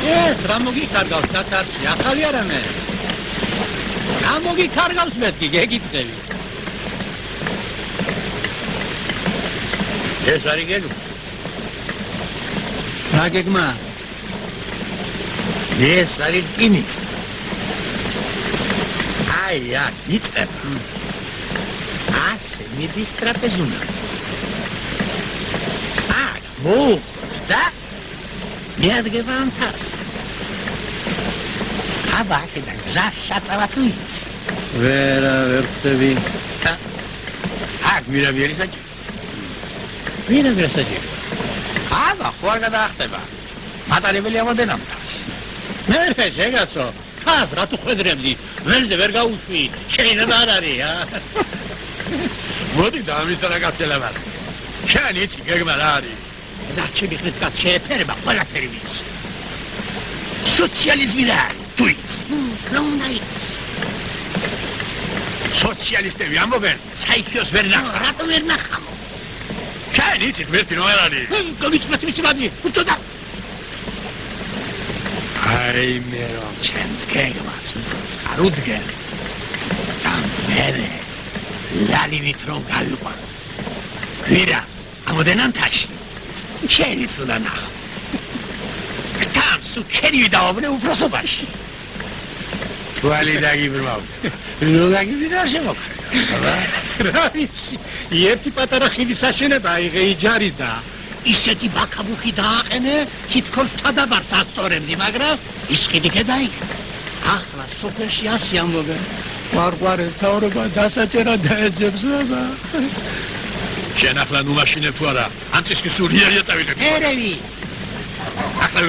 ეს რა მოგიქარგავს დაცარში, ახალი არა მე. რა მოგიქარგავს მეთქი, გეკითხები. ეს არის გეგმა. რა გეგმა? ეს არის რკინიც. აი, იწყება. ასე მიდის ტრაპეზუნა. აქ მოუხობს და მიადგება ამ თავს. აბა, აქედან გზას საწავად უიც. ვერ ხდები. აქ მირაბიერი საჭირო. მირაბიერი საჭირო. აბა, ხო არ გადაახტება. მატარებელი ამოდენ ამ თავს. მე შეგაცო. თავს რა თუ ხედრებდი, ველზე ვერ გაუშვი, შეიძლება არ არის, მოდი და ამის რა გაცელებად. შენ იცი გეგმა რა არის? და ჩემი ხმის გაწეფერება ყველაფერი ვიცი. სოციალიზმი რა არის? თუ იცი? რა უნდა იყოს? სოციალისტები ამბობენ, საიქიოს ვერ ნახა. რატო ვერ ნახამო? შენ იცი გვერდი რა არის? გოგიწყდეს ვიცი მადი, უწოდა. აი მე რომ ჩემს გეგმას არ უდგენ. და მე ლალინით რომ გავიყვა. ვირა, ამოდენ ანთაში. შენი სულა ნახო. კთამს უქერი დავაბრე უფროსობაში. თვალი დაგიბრმავ. რო დაგიბრმავ შემოხარ. რა ვიცი, ერთი პატარა ხიდის აშენება აიღე იჯარიდა. ისეთი ბაქაბუხი დააყენე, თითქოს თადაბარს ასწორებდი, მაგრამ ის ხიდი გადაიქცა. ახლა სოფელში ასე ამბობენ. ვარგვარეს თავრობა დასაჭერად დაეძებს ბაბა. შენ ახლა ნუ მაშინებ თუ არა? ანცისკი სულიარია წავიდეთ. ერევი. ახლა